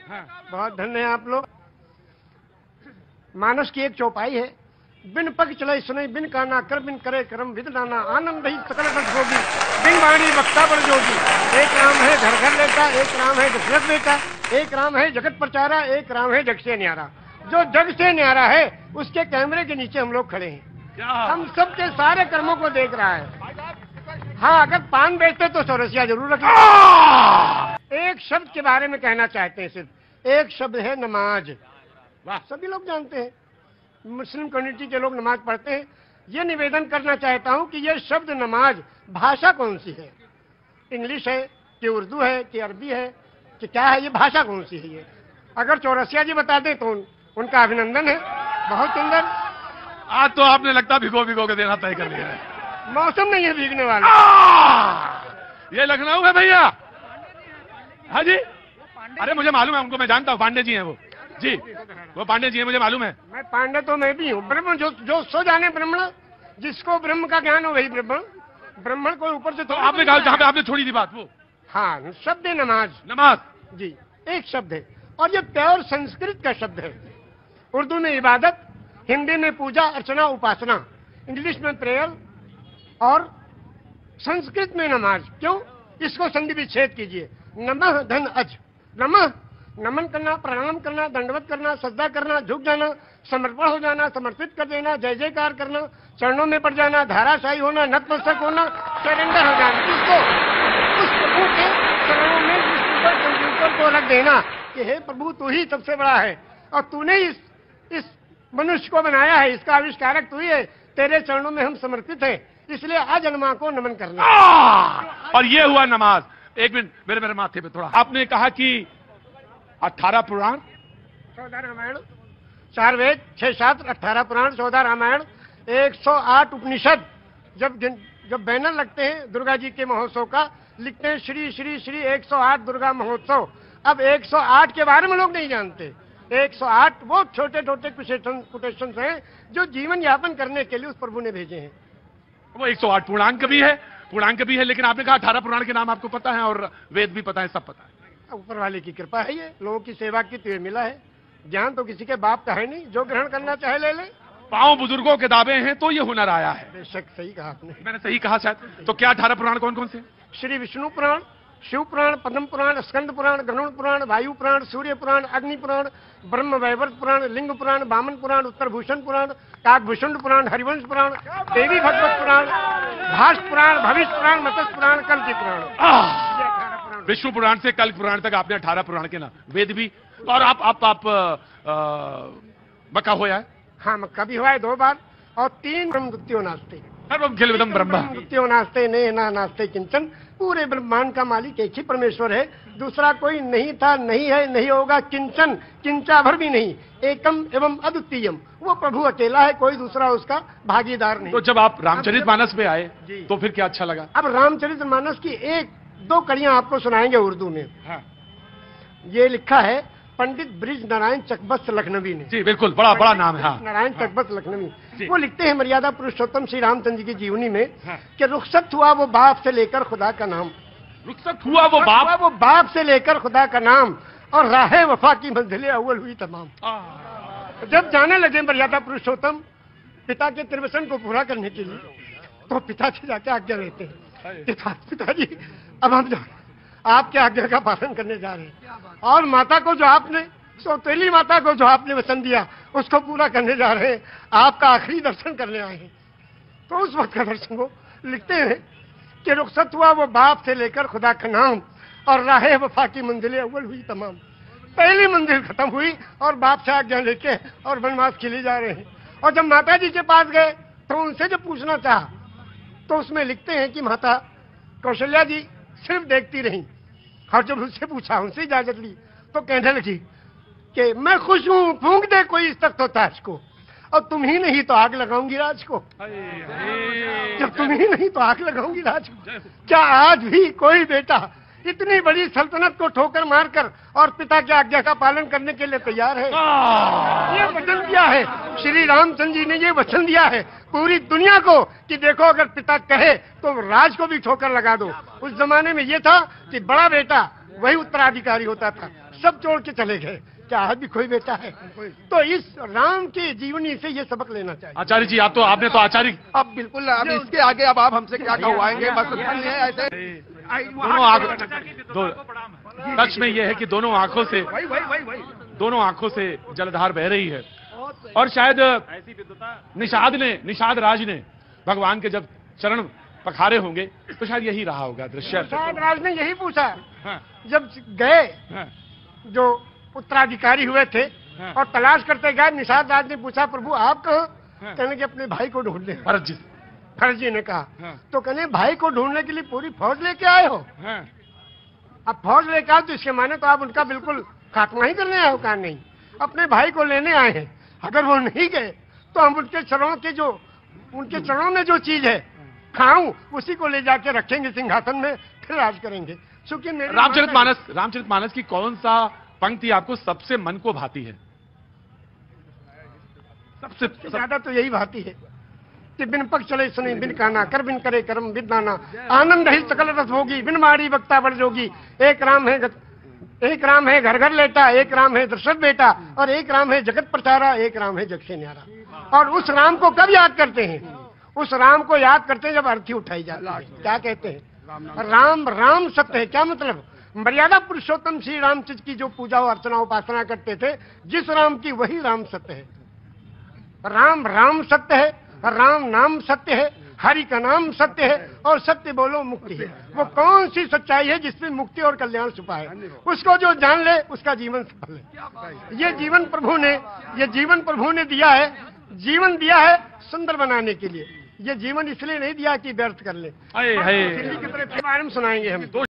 बहुत धन्य है आप लोग। मानस की एक चौपाई है, बिन पग चले सुने, बिन काना कर, बिन करे करम विद नाना, आनंद ही सकल रस होगी, बिन वाणी वक्ता बड़ जोगी। एक राम है घर घर लेता, एक राम है दशरथ बेटा, एक राम है जगत प्रचारा, एक राम है जग से न्यारा। जो जग से न्यारा है उसके कैमरे के नीचे हम लोग खड़े हैं, हम सबके सारे कर्मों को देख रहा है। हाँ, अगर पान बेचते तो चौरसिया जरूर रखें। एक शब्द के बारे में कहना चाहते हैं, सिर्फ एक शब्द है नमाज। वाह, सभी लोग जानते हैं, मुस्लिम कम्युनिटी के लोग नमाज पढ़ते हैं। ये निवेदन करना चाहता हूं कि ये शब्द नमाज भाषा कौन सी है? इंग्लिश है कि उर्दू है कि अरबी है कि क्या है? ये भाषा कौन सी है? ये अगर चौरसिया जी बता दें तो उनका अभिनंदन है। बहुत सुंदर। आज तो आपने लगता भिगो भिगो के देना तय कर लिया है। मौसम नहीं है भीगने वाला। ये लखनऊ है भैया। हाँ जी, अरे मुझे मालूम है उनको, मैं जानता हूँ, पांडे जी हैं वो जी, वो पांडे जी हैं, मुझे मालूम है। मैं पांडे तो मैं भी हूँ। ब्रह्म जो सो जाने ब्राह्मण, जिसको ब्रह्म का ज्ञान हो वही ब्राह्मण। ब्राह्मण को ऊपर से तो आपने कहा जहाँ पे आपने छोड़ी थी बात वो। हाँ, शब्द है नमाज। नमाज जी, एक शब्द है और ये प्योर संस्कृत का शब्द है। उर्दू में इबादत, हिंदी में पूजा अर्चना उपासना, इंग्लिश में प्रेयर और संस्कृत में नमाज। क्यों? इसको संधि विच्छेद कीजिए। नमः धन अज। नमः नमन करना, प्रणाम करना, दंडवत करना, सजदा करना, झुक जाना, समर्पण हो जाना, समर्पित कर देना, जय जयकार करना, चरणों में पड़ जाना, धाराशाही होना, नतमस्तक होना, सरेंडर हो जाना। इसको उस प्रभु के चरणों में कंप्यूटर को रख देना कि हे प्रभु, तू ही सबसे बड़ा है और तूने इस मनुष्य को बनाया है, इसका आविष्कारक तू ही है, तेरे चरणों में हम समर्पित हैं, इसलिए आज अनमा को नमन करना। और ये हुआ नमाज। एक मिनट, मेरे माथे पे थोड़ा। आपने कहा कि 18 पुराण, 14 रामायण, 4 वेद, 6 शास्त्र, 18 पुराण, 14 रामायण, 108 उपनिषद। जब बैनर लगते हैं दुर्गा जी के महोत्सव का, लिखते हैं श्री श्री श्री 108 दुर्गा महोत्सव। अब 108 के बारे में लोग नहीं जानते। 108 वो छोटे छोटे कोटेशंस हैं जो जीवन यापन करने के लिए उस प्रभु ने भेजे हैं। वो 108 पूर्णांक भी है, लेकिन आपने कहा 18 पुराण के नाम आपको पता है और वेद भी पता है, सब पता है। ऊपर वाले की कृपा है, ये लोगों की सेवा की तो ये मिला है। ज्ञान तो किसी के बाप का है नहीं, जो ग्रहण करना चाहे ले ले। पांव बुजुर्गों के दावे हैं तो ये हुनर आया है। बेशक सही कहा आपने। मैंने सही कहा शायद। तो क्या 18 पुराण कौन कौन से? श्री विष्णु पुराण, शिव पुराण, पद्म पुराण, स्कंद पुराण, गरुड़ पुराण, वायु पुराण, सूर्य पुराण, अग्नि पुराण, ब्रह्म वैवर्त पुराण, लिंग पुराण, वामन पुराण, उत्तर भूषण पुराण, काकभूषण पुराण, हरिवंश पुराण, देवी भगवत पुराण, भाष्य पुराण, भविष्य पुराण, मत्स्य पुराण, कल्कि पुराण। विष्णु पुराण से कल्कि पुराण तक आपने 18 पुराण के नाम, वेद भी। और आप मक्का हुआ है? हाँ, मक्का भी हुआ है 2 बार। और 3 ब्रह्मगुप्त्यो नास्ते, खिलविदम ब्रह्मा गुप्त्यो नास्ते ने ना नास्ते किंचन। पूरे ब्रह्मांड का मालिक एक ही परमेश्वर है, दूसरा कोई नहीं था, नहीं है, नहीं होगा, किंचन, किंचा भर भी नहीं। एकम एवं अद्वितीयम, वो प्रभु अकेला है, कोई दूसरा उसका भागीदार नहीं। तो जब आप रामचरितमानस में आए तो फिर क्या अच्छा लगा? अब रामचरितमानस की 1-2 कड़ियां आपको सुनाएंगे उर्दू में। हाँ। ये लिखा है पंडित ब्रिज नारायण चकबस्त लखनवी ने। जी बिल्कुल, बड़ा नाम है। हाँ। नारायण चकबस्त लखनवी, वो लिखते हैं मर्यादा पुरुषोत्तम श्री रामचंद्र जी की जीवनी में कि रुखसत हुआ वो बाप से लेकर खुदा का नाम। रुखसत हुआ वो बाप से लेकर खुदा का नाम, और राहे वफा की मंजिलें अव्वल हुई तमाम। जब जाने लगे मर्यादा पुरुषोत्तम पिता के त्रिवसन को पूरा करने के लिए, तो पिता से जाके आज्ञा लेते हैं, पिताजी अब हम आपके आज्ञा का पालन करने जा रहे हैं, और माता को जो आपने, सौतेली माता को जो आपने वचन दिया उसको पूरा करने जा रहे हैं, आपका आखिरी दर्शन करने आए हैं। तो उस वक्त का दर्शन वो लिखते हैं कि रुखसत हुआ वो बाप से लेकर खुदा का नाम, और राहे वफा की मंजिलें अव्वल हुई तमाम। पहली मंजिल खत्म हुई और बाप से आज्ञा लेके और वनवास के लिए जा रहे हैं। और जब माता जी के पास गए तो उनसे जब पूछना चाहा तो उसमें लिखते हैं कि माता कौशल्या जी सिर्फ देखती रही, और जब उससे पूछा, उनसे इजाजत ली, तो कहने लगी कि मैं खुश हूं, फूंक दे कोई इस तख्त ताज को, और तुम ही नहीं तो आग लगाऊंगी राज को। जब तुम ही नहीं तो आग लगाऊंगी राज को। क्या आज भी कोई बेटा इतनी बड़ी सल्तनत को ठोकर मारकर और पिता की आज्ञा का पालन करने के लिए तैयार है? ये वचन दिया है श्री रामचंद्र जी ने, ये वचन दिया है पूरी दुनिया को कि देखो अगर पिता कहे तो राज को भी ठोकर लगा दो। उस जमाने में ये था कि बड़ा बेटा वही उत्तराधिकारी होता था, सब छोड़ के चले गए, क्या आज भी कोई बेटा है? तो इस राम की जीवनी से ये सबक लेना चाहिए। आचार्य जी आपने तो आचार्य अब बिल्कुल, अब इसके आगे अब आप हमसे क्या कहवाएंगे? बस इतना ही है। ऐसे दोनों आंखों सच में ये है कि दोनों आंखों से जलधार बह रही है। और शायद निषाद राज ने भगवान के जब चरण पखारे होंगे तो शायद यही रहा होगा दृश्य। निषाद राज ने यही पूछा हाँ, जब गए, हाँ, जो उत्तराधिकारी हुए थे हाँ, और तलाश करते गए, निषाद राज ने पूछा प्रभु आप कहाँ? हाँ, कहने के अपने भाई को ढूंढने। फर्जी ने कहा हाँ, तो कहने भाई को ढूंढने के लिए पूरी फौज लेके आए हो? हाँ, अब फौज लेके आओ तो इसके माने तो आप उनका बिल्कुल खात्मा ही करने आए हो? कहा नहीं, अपने भाई को लेने आए हैं। अगर वो नहीं गए तो हम उनके चरणों में जो चीज है खाऊं उसी को ले जाके रखेंगे सिंहासन में, फिर राज करेंगे। क्योंकि रामचरितमानस की कौन सा पंक्ति आपको सबसे मन को भाती है? सबसे ज्यादा तो यही भाती है कि बिन पग चले सुने बिन काना, कर बिन करे कर्म बिन नाना, आनंद ही सकल रस होगी, बिन मारी वक्ता बढ़ जोगी। एक राम है घर घर लेटा, एक राम है दशरथ बेटा, और एक राम है जगत प्रचारा, एक राम है जग से न्यारा। और उस राम को कब याद करते हैं? उस राम को याद करते हैं जब अर्थी उठाई जाती है। क्या कहते हैं? राम सत्य है। क्या मतलब? मर्यादा पुरुषोत्तम श्री रामचंद्र की जो पूजा अर्चना उपासना करते थे, जिस राम की वही राम सत्य है। राम सत्य है, राम नाम सत्य है, हरि का नाम सत्य है, और सत्य बोलो मुक्ति है। वो कौन सी सच्चाई है जिसमें मुक्ति और कल्याण छुपा है? उसको जो जान ले उसका जीवन सफल है। ये जीवन प्रभु ने दिया है, जीवन दिया है सुंदर बनाने के लिए। ये जीवन इसलिए नहीं दिया कि व्यर्थ कर ले। दिल्ली की तरफ बारे में सुनाएंगे हम।